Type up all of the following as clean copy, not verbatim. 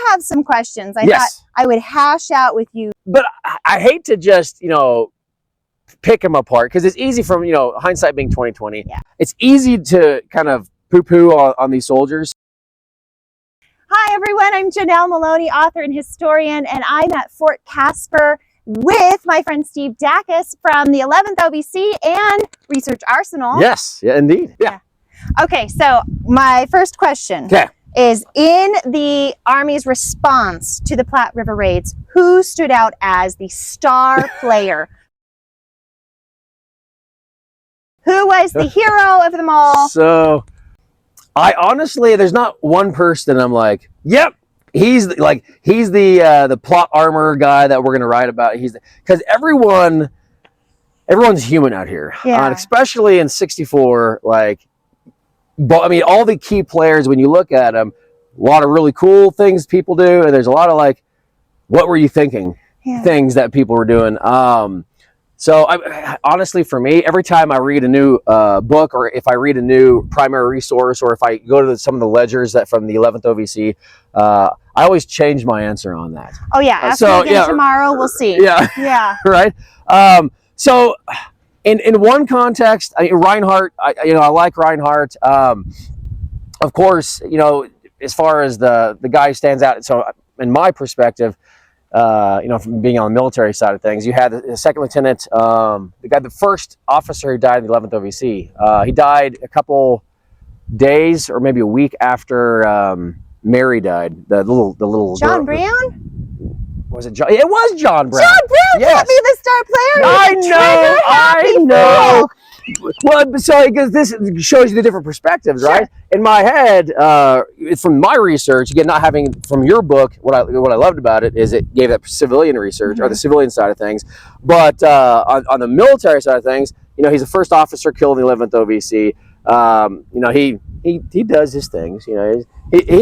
have some questions I Yes. thought I would hash out with you. But I hate to just, pick them apart because it's easy from, hindsight being 2020. Yeah. It's easy to kind of poo-poo on these soldiers. Hi, everyone. I'm Janelle Maloney, author and historian, and I'm at Fort Caspar with my friend Steve Dacus from the 11th OVC and Research Arsenal. Yes, yeah, indeed. Yeah. Okay, so my first question is, in the Army's response to the Platte River raids, who stood out as the star player? Who was the hero of them all? So, I honestly, there's not one person I'm like, yep, he's the plot armor guy that we're gonna write about. Because everyone's human out here, especially in '64. All the key players, when you look at them, a lot of really cool things people do, and there's a lot of what were you thinking? Things that people were doing. So honestly, for me, every time I read a new book, or if I read a new primary resource, or if I go to some of the ledgers that from the 11th OVC, I always change my ansser on that. Oh yeah, after again tomorrow, we'll see. Yeah, yeah, right. So in one context, Reinhardt, I like Reinhardt. Of course, as far as the guy who stands out. So in my perspective, from being on the military side of things, you had the second lieutenant, the first officer who died in the 11th OVC. He died a couple days or maybe a week after Mary died. The little John girl. Brown? Was it John? It was John Brown. John Brown can't be the star player. I know. Well, so because this shows you the different perspectives, right? In my head, from my research, again, not having from your book, what I loved about it is it gave that civilian research or the civilian side of things. But on the military side of things, he's the first officer killed in the 11th OVC. He does his things. He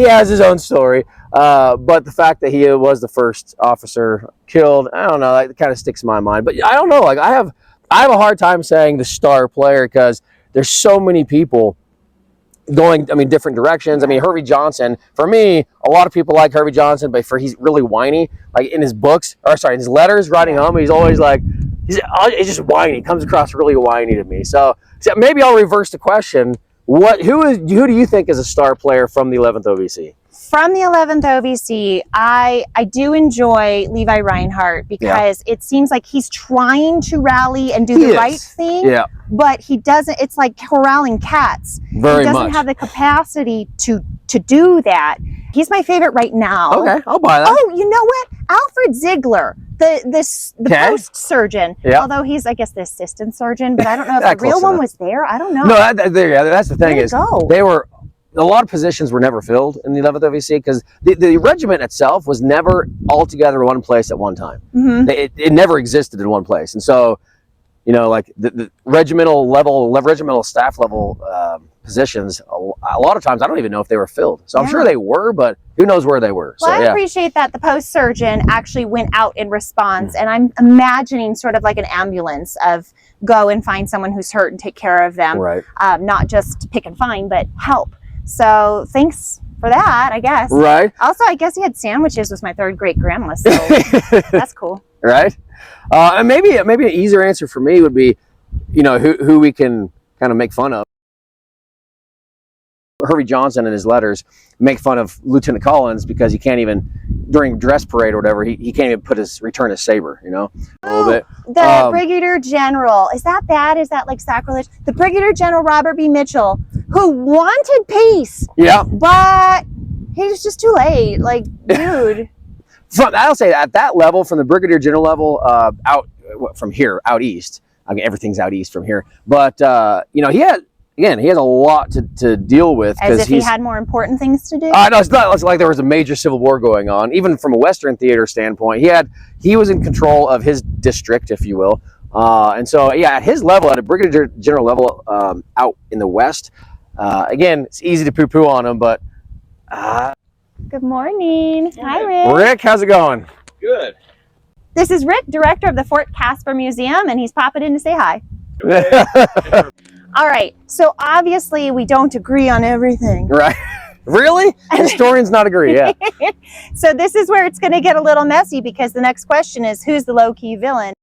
has his own story. But the fact that he was the first officer killed, I don't know, that kind of sticks in my mind. But I don't know, I have a hard time saying the star player because there's so many people going, different directions. Hervey Johnson, for me, a lot of people like Hervey Johnson, but he's really whiny. In his books, in his letters writing home, he's always he's just whiny. He comes across really whiny to me. So maybe I'll reverse the question. Who do you think is a star player from the 11th OVC? From the 11th OVC, I do enjoy Levi Reinhardt because it seems like he's trying to rally and do the right thing, but he doesn't. It's like corralling cats. He doesn't have the capacity to do that. He's my favorite right now. Okay, I'll buy that. Oh, you know what? Alfred Ziegler, the post surgeon, although he's, I guess, the assistant surgeon, but I don't know if the real one was there. I don't know. No, that's the thing is they were. A lot of positions were never filled in the 11th OVC because the regiment itself was never all together in one place at one time. It never existed in one place. And so, the regimental staff level positions, a lot of times I don't even know if they were filled. So I'm sure they were, but who knows where they were. Well, I appreciate that the post surgeon actually went out in response, and I'm imagining sort of like an ambulance of go and find someone who's hurt and take care of them. Right. Not just pick and find, but help. So thanks for that, I guess. Right. Also, I guess he had sandwiches with my third great grandma, so that's cool. Right. And maybe an easier answer for me would be, who we can kind of make fun of. Hervey Johnson in his letters make fun of Lieutenant Collins because he can't even, during dress parade or whatever, he can't even return his saber, a little bit. The Brigadier General, is that bad? Is that sacrilege? The Brigadier General Robert B. Mitchell, who wanted peace. Yeah. But he was just too late. Dude. I'll say at that level, from the Brigadier General level, from here, out east. Everything's out east from here. But, he has a lot to deal with. As if he had more important things to do? No, it's not like there was a major civil war going on. Even from a Western theater standpoint, he was in control of his district, if you will. And so, at his level, at a Brigadier General level out in the West, again, it's easy to poo-poo on him, but... Good morning. Hi, Rick. Rick, how's it going? Good. This is Rick, director of the Fort Caspar Museum, and he's popping in to say hi. All right, so obviously we don't agree on everything. Right. Really? Historians not agree, yeah. So this is where it's going to get a little messy, because the next question is, who's the low-key villain?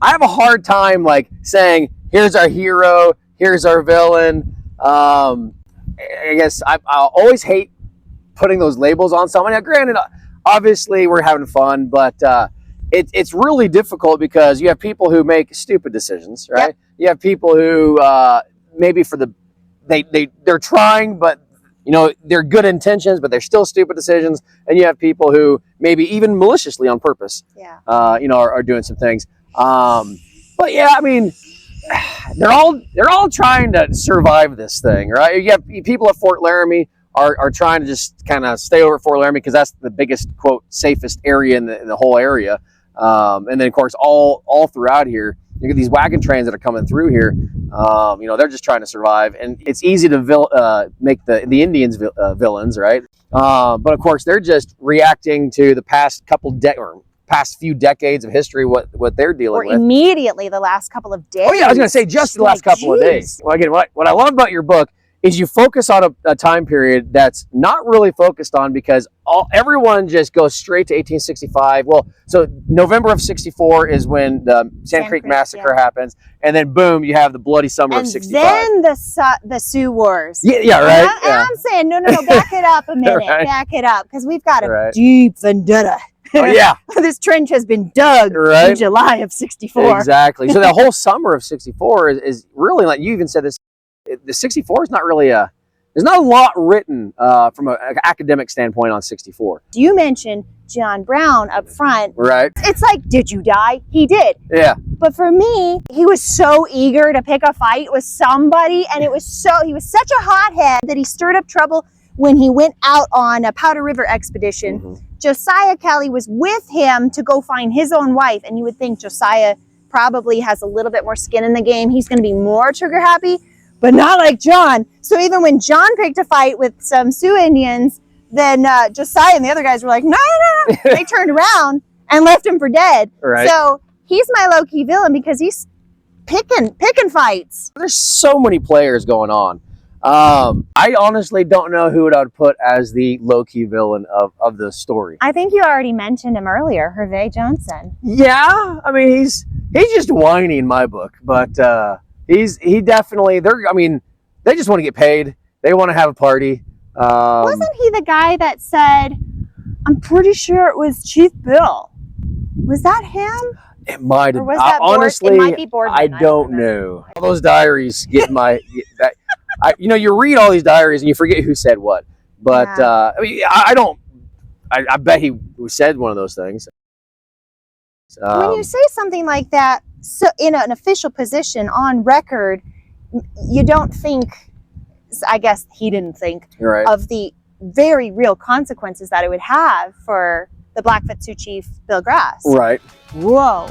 I have a hard time like saying, here's our hero, here's our villain. I guess I'll always hate putting those labels on someone. Now, granted, obviously we're having fun, but it's really difficult because you have people who make stupid decisions, right? Yep. You have people who maybe they're trying, but you know, they're good intentions, but they're still stupid decisions. And you have people who maybe even maliciously on purpose, you know, are doing some things. But yeah, I mean, they're all trying to survive this thing, right? You have people at Fort Laramie are trying to just kind of stay over at Fort Laramie because that's the biggest, quote, safest area in the whole area. And then of course all throughout here, you get these wagon trains that are coming through here. You know, they're just trying to survive, and it's easy to make the Indians villains, right? But of course, they're just reacting to the past past few decades of history, what they're dealing with. Immediately the last couple of days. Oh yeah, I was going to say just the last couple of days. Well, again, what I love about your book is you focus on a time period that's not really focused on, because everyone just goes straight to 1865. Well, so November of 64 is when the Sand Creek Massacre happens, and then boom, you have the bloody summer of 65. And then the Sioux Wars. Yeah, right. And I'm saying, no, back it up a minute. Right. Back it up, because we've got a deep vendetta. Oh yeah. This trench has been dug in July of 64. Exactly. So the whole summer of 64 is really, like you even said this, the 64 is not really there's not a lot written from an academic standpoint on 64. You mentioned John Brown up front. Right. It's like, did you die? He did. Yeah. But for me, he was so eager to pick a fight with somebody, and he was such a hothead that he stirred up trouble when he went out on a Powder River expedition. Mm-hmm. Josiah Kelly was with him to go find his own wife, and you would think Josiah probably has a little bit more skin in the game. He's going to be more trigger happy, but not like John. So even when John picked a fight with some Sioux Indians, then Josiah and the other guys were like, no. They turned around and left him for dead. Right. So he's my low-key villain because he's picking fights. There's so many players going on. I honestly don't know who I would put as the low-key villain of the story. I think you already mentioned him earlier, Hervé Johnson. Yeah, I mean he's just whiny in my book, but he definitely they just want to get paid. They want to have a party. Wasn't he the guy that said, I'm pretty sure it was Chief Bill? Was that him? It might have. Honestly, it might be Boardman. I don't know. All those diaries get you read all these diaries and you forget who said what. But I bet he said one of those things. When you say something like that, so in an official position on record, you don't think, I guess he didn't think, of the very real consequences that it would have for the Blackfoot Sioux chief, Bill Grass. Right. Whoa.